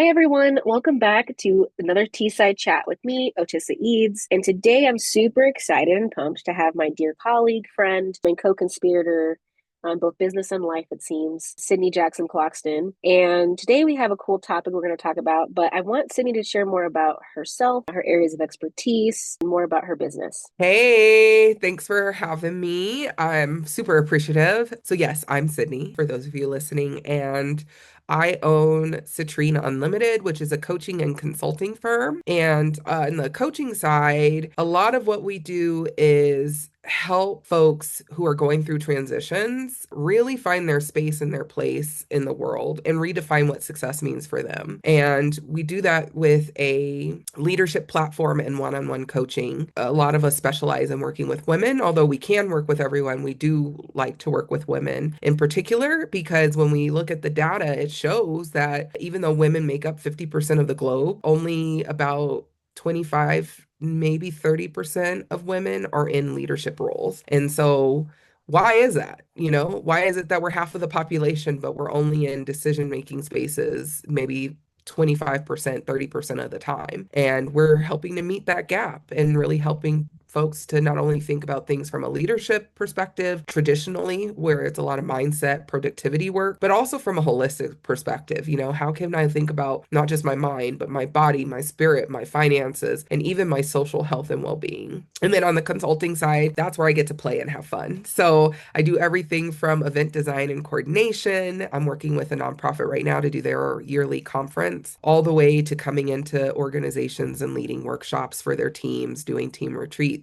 Hi, everyone. Welcome back to another Teesside Chat with me, Otisa Eads. And today I'm super excited and pumped to have my dear colleague, friend, and co-conspirator on both business and life, it seems, Sydney Jackson-Clockston. And today we have a cool topic we're going to talk about, but I want Sydney to share more about herself, her areas of expertise, and more about her business. Hey, thanks for having me. I'm super appreciative. So, yes, I'm Sydney, for those of you listening, and I own Citrine Unlimited, which is a coaching and consulting firm. And on the coaching side, a lot of what we do is help folks who are going through transitions really find their space and their place in the world and redefine what success means for them. And we do that with a leadership platform and one-on-one coaching. A lot of us specialize in working with women, although we can work with everyone. We do like to work with women in particular because when we look at the data, it shows that even though women make up 50% of the globe, only about 25, maybe 30% of women are in leadership roles. And so why is that? Why is it that we're half of the population, but we're only in decision-making spaces, maybe 25%, 30% of the time? And we're helping to meet that gap and really helping folks to not only think about things from a leadership perspective, traditionally, where it's a lot of mindset, productivity work, but also from a holistic perspective. How can I think about not just my mind, but my body, my spirit, my finances, and even my social health and well-being? And then on the consulting side, that's where I get to play and have fun. So I do everything from event design and coordination. I'm working with a nonprofit right now to do their yearly conference, all the way to coming into organizations and leading workshops for their teams, doing team retreats,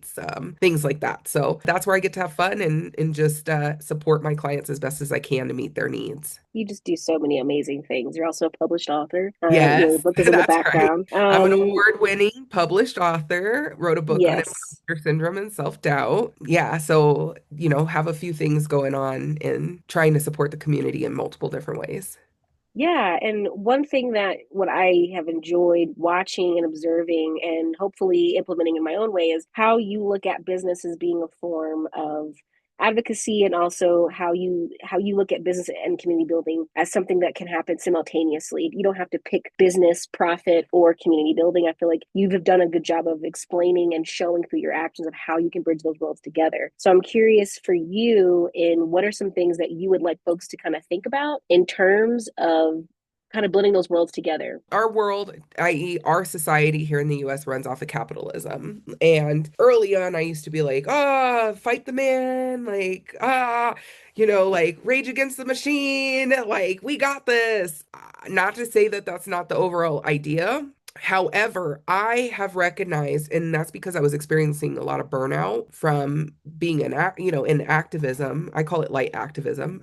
things like that. So that's where I get to have fun and just support my clients as best as I can to meet their needs. You just do so many amazing things. You're also a published author. Your Yes, book is in the that's right. background. I'm an award-winning published author, wrote a book on Yes. imposter syndrome and self-doubt. Yeah, so, have a few things going on in trying to support the community in multiple different ways. Yeah, and one thing that what I have enjoyed watching and observing and hopefully implementing in my own way is how you look at business as being a form of advocacy and also how you look at business and community building as something that can happen simultaneously. You don't have to pick business, profit, or community building. I feel like you've done a good job of explaining and showing through your actions of how you can bridge those worlds together. So I'm curious for you in what are some things that you would like folks to kind of think about in terms of kind of blending those worlds together. Our world, i.e., our society here in the US, runs off of capitalism. And early on, I used to be like, fight the man, like, like rage against the machine, like, we got this. Not to say that that's not the overall idea. However, I have recognized, and that's because I was experiencing a lot of burnout from being in activism. I call it light activism.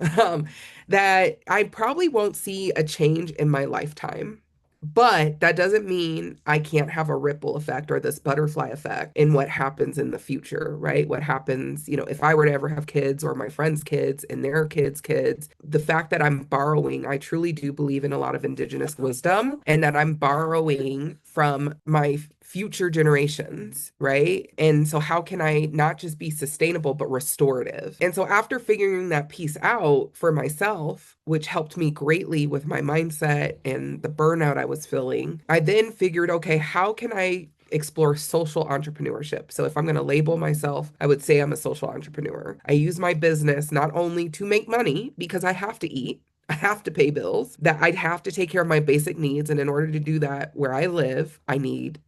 That I probably won't see a change in my lifetime. But that doesn't mean I can't have a ripple effect or this butterfly effect in what happens in the future, right? What happens, if I were to ever have kids or my friends' kids and their kids, the fact that I'm borrowing, I truly do believe in a lot of indigenous wisdom and that I'm borrowing from my future generations, right? And so how can I not just be sustainable, but restorative? And so after figuring that piece out for myself, which helped me greatly with my mindset and the burnout I was feeling, I then figured, okay, how can I explore social entrepreneurship? So if I'm going to label myself, I would say I'm a social entrepreneur. I use my business not only to make money because I have to eat, I have to pay bills, that I'd have to take care of my basic needs. And in order to do that where I live, I need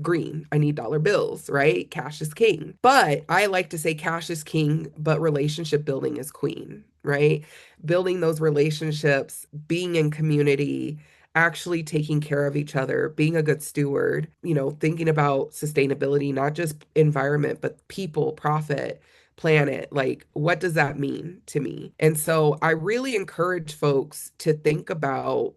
green. I need dollar bills, right? Cash is king. But I like to say cash is king, but relationship building is queen, right? Building those relationships, being in community, actually taking care of each other, being a good steward, thinking about sustainability, not just environment, but people, profit, planet. Like, what does that mean to me? And so I really encourage folks to think about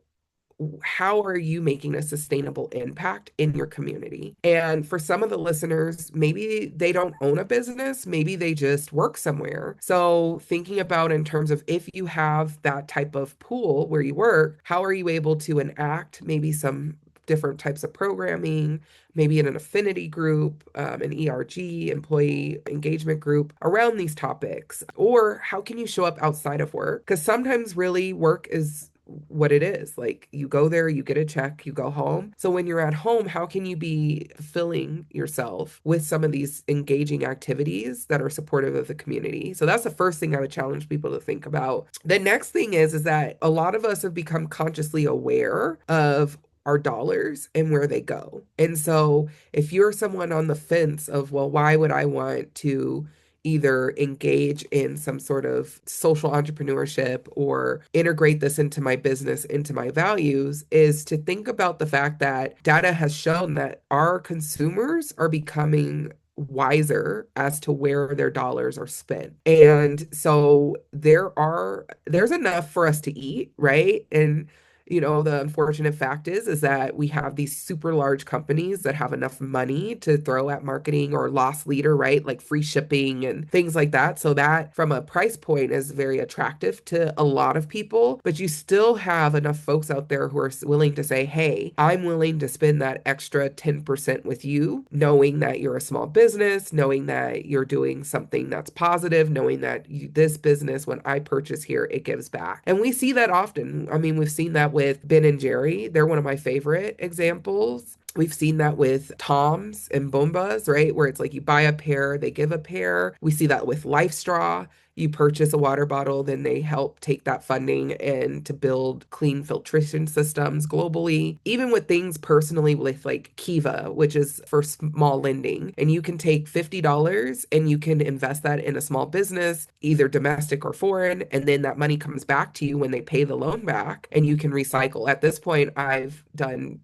how are you making a sustainable impact in your community? And for some of the listeners, maybe they don't own a business, maybe they just work somewhere. So, thinking about in terms of if you have that type of pool where you work, how are you able to enact maybe some different types of programming, maybe in an affinity group, an ERG, employee engagement group around these topics? Or how can you show up outside of work? Because sometimes really work is what it is. Like you go there, you get a check, you go home. So when you're at home, how can you be filling yourself with some of these engaging activities that are supportive of the community? So that's the first thing I would challenge people to think about. The next thing is that a lot of us have become consciously aware of our dollars and where they go. And so if you're someone on the fence of, well, why would I want to either engage in some sort of social entrepreneurship or integrate this into my business, into my values, is to think about the fact that data has shown that our consumers are becoming wiser as to where their dollars are spent. And so there's enough for us to eat, right? And the unfortunate fact is that we have these super large companies that have enough money to throw at marketing or loss leader, right? Like free shipping and things like that. So that from a price point is very attractive to a lot of people, but you still have enough folks out there who are willing to say, hey, I'm willing to spend that extra 10% with you, knowing that you're a small business, knowing that you're doing something that's positive, knowing that this business, when I purchase here, it gives back. And we see that often. I mean, we've seen that with Ben and Jerry. They're one of my favorite examples. We've seen that with Toms and Bombas, right? Where it's like you buy a pair, they give a pair. We see that with Life Straw. You purchase a water bottle, then they help take that funding and to build clean filtration systems globally. Even with things personally with like Kiva, which is for small lending, and you can take $50 and you can invest that in a small business, either domestic or foreign, and then that money comes back to you when they pay the loan back and you can recycle. At this point, I've done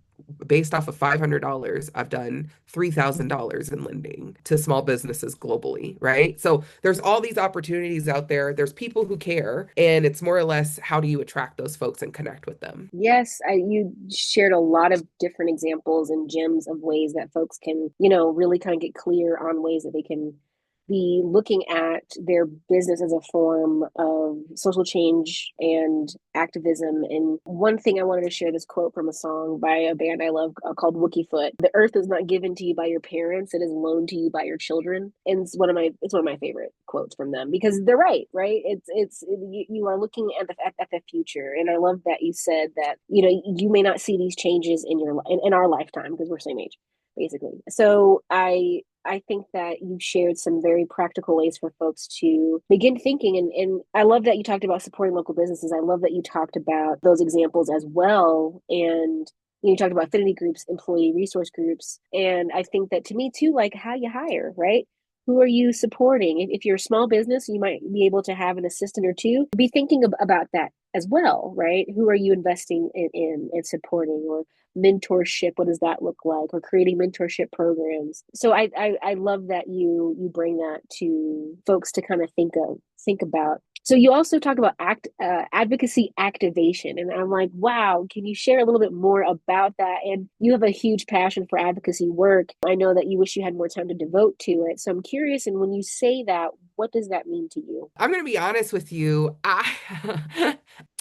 based off of $500, I've done $3,000 in lending to small businesses globally, right? So there's all these opportunities out there. There's people who care, and it's more or less how do you attract those folks and connect with them? Yes, you shared a lot of different examples and gems of ways that folks can, really kind of get clear on ways that they can be looking at their business as a form of social change and activism. And one thing I wanted to share this quote from a song by a band I love called Wookie Foot. The earth is not given to you by your parents; it is loaned to you by your children. And it's one of my favorite quotes from them because they're right, right? You are looking at the future, and I love that you said that you may not see these changes in our lifetime because we're same age basically. So I think that you shared some very practical ways for folks to begin thinking. And I love that you talked about supporting local businesses. I love that you talked about those examples as well. And you talked about affinity groups, employee resource groups. And I think that to me too, like how you hire, right? Who are you supporting? If you're a small business, you might be able to have an assistant or two. Be thinking about that as well, right? Who are you investing in and supporting, or mentorship, what does that look like, or creating mentorship programs? So I love that you bring that to folks to kind of think about. So you also talk about advocacy activation, and I'm like, wow, can you share a little bit more about that? And you have a huge passion for advocacy work. I know that you wish you had more time to devote to it, so I'm curious, and when you say that, what does that mean to you? I'm going to be honest with you.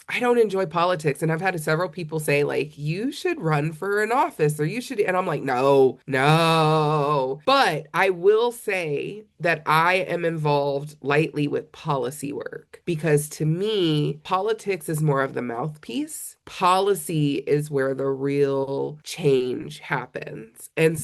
I don't enjoy politics. And I've had several people say, like, you should run for an office or you should. And I'm like, no, no. But I will say that I am involved lightly with policy work because to me, politics is more of the mouthpiece. Policy is where the real change happens. And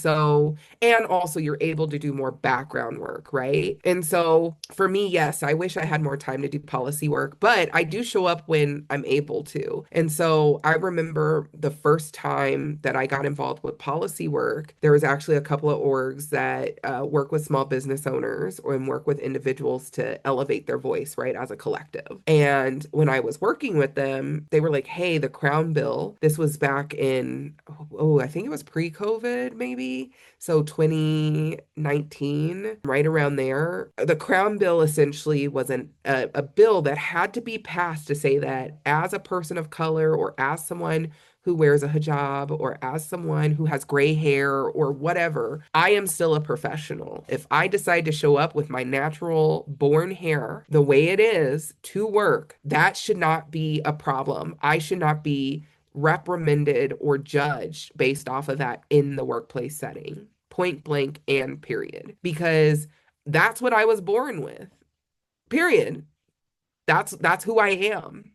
also you're able to do more background work, right? And so for me, yes, I wish I had more time to do policy work, but I do show up when I'm able to. And so I remember the first time that I got involved with policy work, there was actually a couple of orgs that work with small business owners and work with individuals to elevate their voice, right, as a collective. And when I was working with them, they were like, hey, the Crown Bill, this was back in, I think it was pre-COVID, maybe. So 2019, right around there, the Crown Bill essentially was a bill that had to be passed to say that as a person of color or as someone who wears a hijab or as someone who has gray hair or whatever, I am still a professional. If I decide to show up with my natural born hair the way it is to work, that should not be a problem. I should not be reprimanded or judged based off of that in the workplace setting, point blank and period, because that's what I was born with. Period. That's who I am.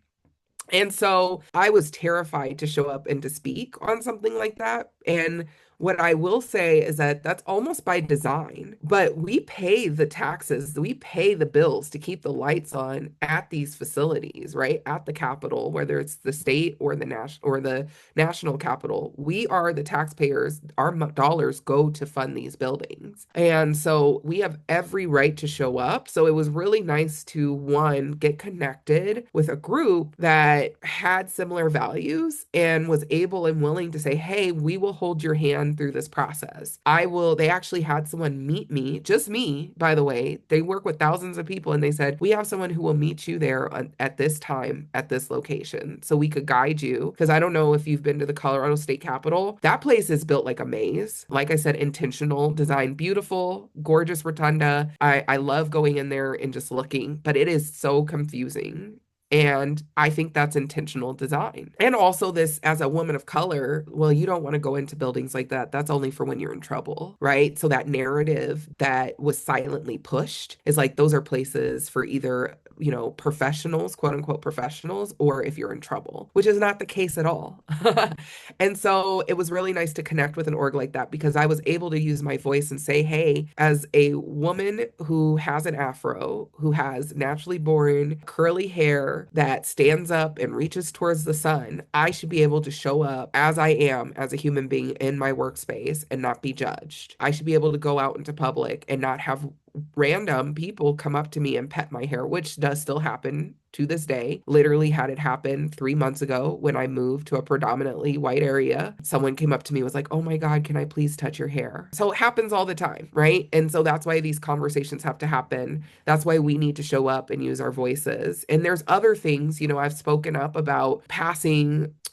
And so I was terrified to show up and to speak on something like that. And what I will say is that that's almost by design, but we pay the taxes, we pay the bills to keep the lights on at these facilities, right? At the Capitol, whether it's the state or the national Capitol. We are the taxpayers. Our dollars go to fund these buildings. And so we have every right to show up. So it was really nice to, one, get connected with a group that had similar values and was able and willing to say, hey, we will hold your hand through this process. They actually had someone meet me, just me, by the way. They work with thousands of people, and they said, we have someone who will meet you there at this time, at this location, so we could guide you. Because I don't know if you've been to the Colorado State Capitol. That place is built like a maze. Like I said, intentional design, beautiful, gorgeous rotunda. I love going in there and just looking, but it is so confusing. And I think that's intentional design. And also, this as a woman of color, well, you don't want to go into buildings like that. That's only for when you're in trouble, right? So that narrative that was silently pushed is like those are places for either, professionals, quote unquote professionals, or if you're in trouble, which is not the case at all. And so it was really nice to connect with an org like that because I was able to use my voice and say, hey, as a woman who has an afro, who has naturally born curly hair that stands up and reaches towards the sun, I should be able to show up as I am as a human being in my workspace and not be judged. I should be able to go out into public and not have random people come up to me and pet my hair, which does still happen to this day. Literally had it happen 3 months ago when I moved to a predominantly white area. Someone came up to me, was like, oh my God, can I please touch your hair? So it happens all the time, right? And so that's why these conversations have to happen. That's why we need to show up and use our voices. And there's other things, I've spoken up about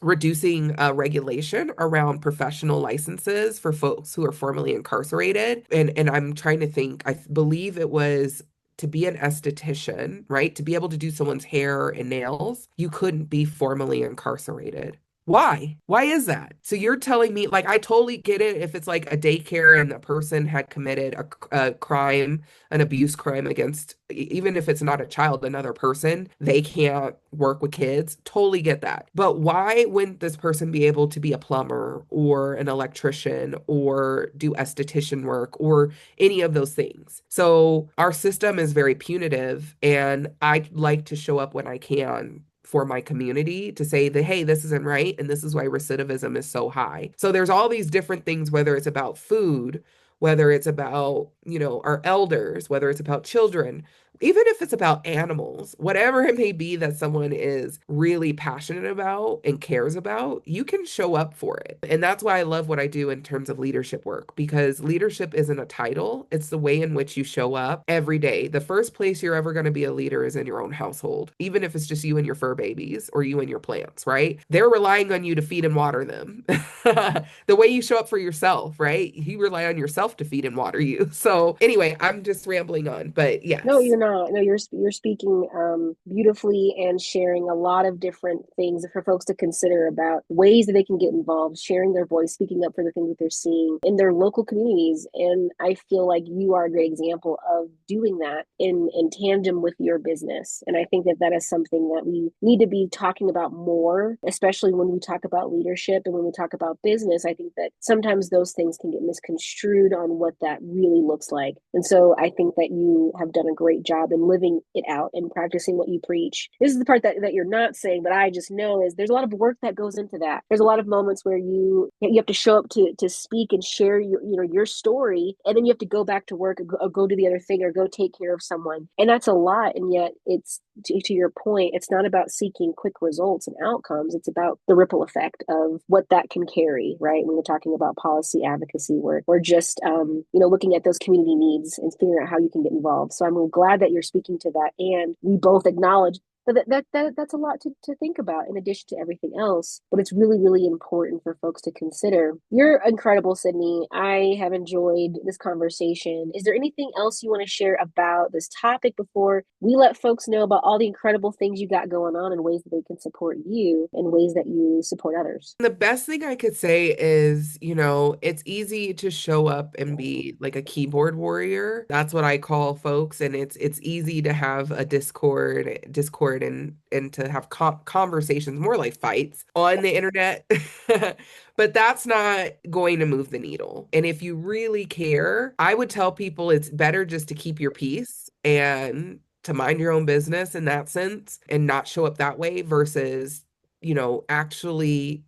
reducing regulation around professional licenses for folks who are formerly incarcerated. And I'm trying to think, I believe it was to be an esthetician, right? To be able to do someone's hair and nails, you couldn't be formally incarcerated. Why? Why is that? So you're telling me, like, I totally get it if it's like a daycare and the person had committed a crime, an abuse crime against, even if it's not a child, another person, they can't work with kids. Totally get that. But why wouldn't this person be able to be a plumber or an electrician or do esthetician work or any of those things? So our system is very punitive, and I like to show up when I can for my community to say that, hey, this isn't right. And this is why recidivism is so high. So there's all these different things, whether it's about food, whether it's about, our elders, whether it's about children, even if it's about animals, whatever it may be that someone is really passionate about and cares about, you can show up for it. And that's why I love what I do in terms of leadership work, because leadership isn't a title, it's the way in which you show up every day. The first place you're ever going to be a leader is in your own household, even if it's just you and your fur babies or you and your plants, right? They're relying on you to feed and water them. The way you show up for yourself, right? You rely on yourself to feed and water you. So, anyway, I'm just rambling on, but No, yes. you're not. No, you're speaking beautifully and sharing a lot of different things for folks to consider about ways that they can get involved, sharing their voice, speaking up for the things that they're seeing in their local communities. And I feel like you are a great example of doing that in tandem with your business. And I think that that is something that we need to be talking about more, especially when we talk about leadership and when we talk about business. I think that sometimes those things can get misconstrued on what that really looks like. And so I think that you have done a great job in living it out and practicing what you preach. This is the part that you're not saying, but I just know is there's a lot of work that goes into that. There's a lot of moments where you have to show up to speak and share your story, and then you have to go back to work or go do the other thing or go take care of someone. And that's a lot. And yet it's to your point, it's not about seeking quick results and outcomes. It's about the ripple effect of what that can carry, right? When we're talking about policy advocacy work or just, looking at those community needs and figuring out how you can get involved. So I'm glad that you're speaking to that. And we both acknowledge that's a lot to think about in addition to everything else, but it's really, really important for folks to consider. You're incredible, Sydney. I have enjoyed this conversation. Is there anything else you want to share about this topic before we let folks know about all the incredible things you got going on and ways that they can support you and ways that you support others? The best thing I could say is, it's easy to show up and be like a keyboard warrior. That's what I call folks. And it's easy to have a Discord forward and to have conversations, more like fights on the internet. But that's not going to move the needle. And if you really care, I would tell people it's better just to keep your peace and to mind your own business in that sense and not show up that way versus, actually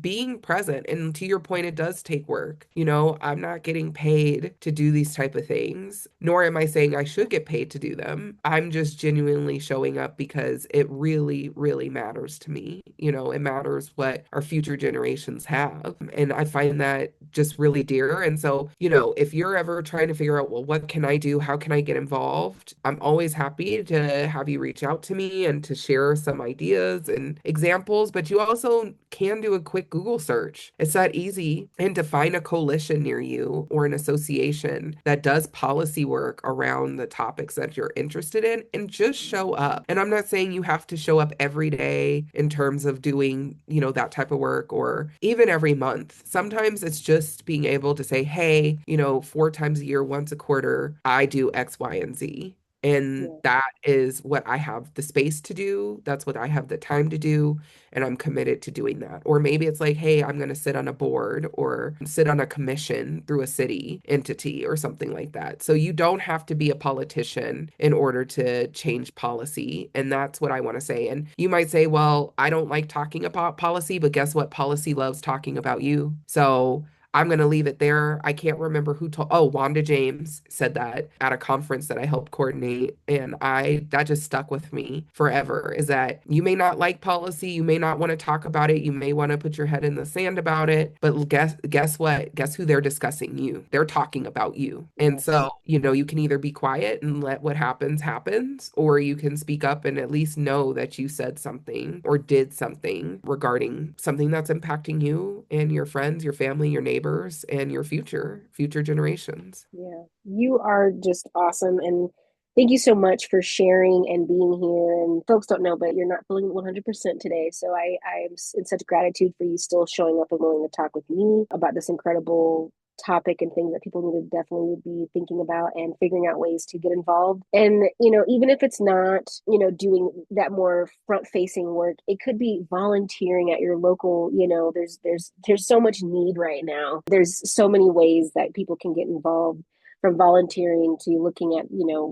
being present. And to your point, it does take work. I'm not getting paid to do these type of things, nor am I saying I should get paid to do them. I'm just genuinely showing up because it really, really matters to me. It matters what our future generations have. And I find that just really dear. And so, if you're ever trying to figure out, well, what can I do? How can I get involved? I'm always happy to have you reach out to me and to share some ideas and examples, but you also can do a quick Google search. It's that easy. And to find a coalition near you or an association that does policy work around the topics that you're interested in and just show up. And I'm not saying you have to show up every day in terms of doing, that type of work or even every month. Sometimes it's just being able to say, hey, 4 times a year, once a quarter, I do X, Y, and Z. And Yeah. that is what I have the space to do. That's what I have the time to do. And I'm committed to doing that. Or maybe it's like, hey, I'm going to sit on a board or sit on a commission through a city entity or something like that. So you don't have to be a politician in order to change policy. And that's what I want to say. And you might say, well, I don't like talking about policy, but guess what? Policy loves talking about you. So I'm going to leave it there. I can't remember who told, oh, Wanda James said that at a conference that I helped coordinate. And that just stuck with me forever is that you may not like policy. You may not want to talk about it. You may want to put your head in the sand about it. But guess what? Guess who they're discussing? You. They're talking about you. And Yes. so, you can either be quiet and let what happens, or you can speak up and at least know that you said something or did something regarding something that's impacting you and your friends, your family, your neighbors and your future generations. Yeah, you are just awesome. And thank you so much for sharing and being here. And folks don't know, but you're not feeling 100% today. So I'm in such gratitude for you still showing up and willing to talk with me about this incredible topic and things that people need to definitely be thinking about and figuring out ways to get involved. And, even if it's not, doing that more front facing work, it could be volunteering at your local, there's so much need right now. There's so many ways that people can get involved from volunteering to looking at,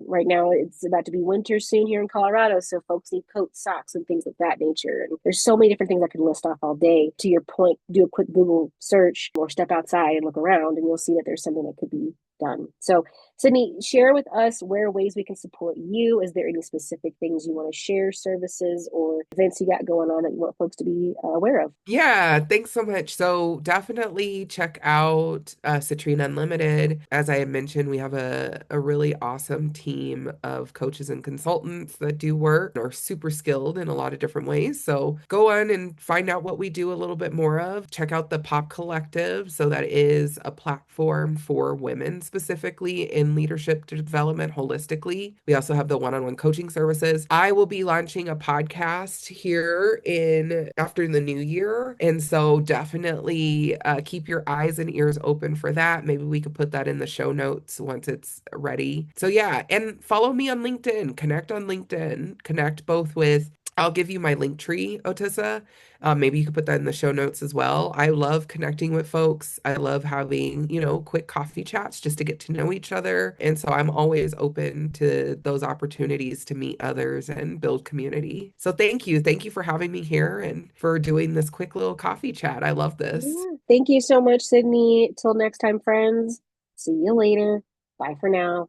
right now it's about to be winter soon here in Colorado. So folks need coats, socks, and things of that nature. And there's so many different things I could list off all day. To your point, do a quick Google search or step outside and look around, and you'll see that there's something that could be done. So, Sydney, share with us where ways we can support you. Is there any specific things you want to share, services or events you got going on that you want folks to be aware of? Yeah, thanks so much. So definitely check out Citrine Unlimited. As I had mentioned, we have a really awesome team of coaches and consultants that do work and are super skilled in a lot of different ways. So go on and find out what we do a little bit more of. Check out the Pop Collective. So that is a platform for women specifically in leadership development holistically. We also have the one-on-one coaching services. I will be launching a podcast here in after the new year. And so definitely keep your eyes and ears open for that. Maybe we could put that in the show notes once it's ready. So yeah, and follow me on LinkedIn, connect on LinkedIn, connect both with I'll give you my link tree, Otisa. Maybe you could put that in the show notes as well. I love connecting with folks. I love having, quick coffee chats just to get to know each other. And so I'm always open to those opportunities to meet others and build community. So thank you. Thank you for having me here and for doing this quick little coffee chat. I love this. Yeah. Thank you so much, Sydney. Till next time, friends. See you later. Bye for now.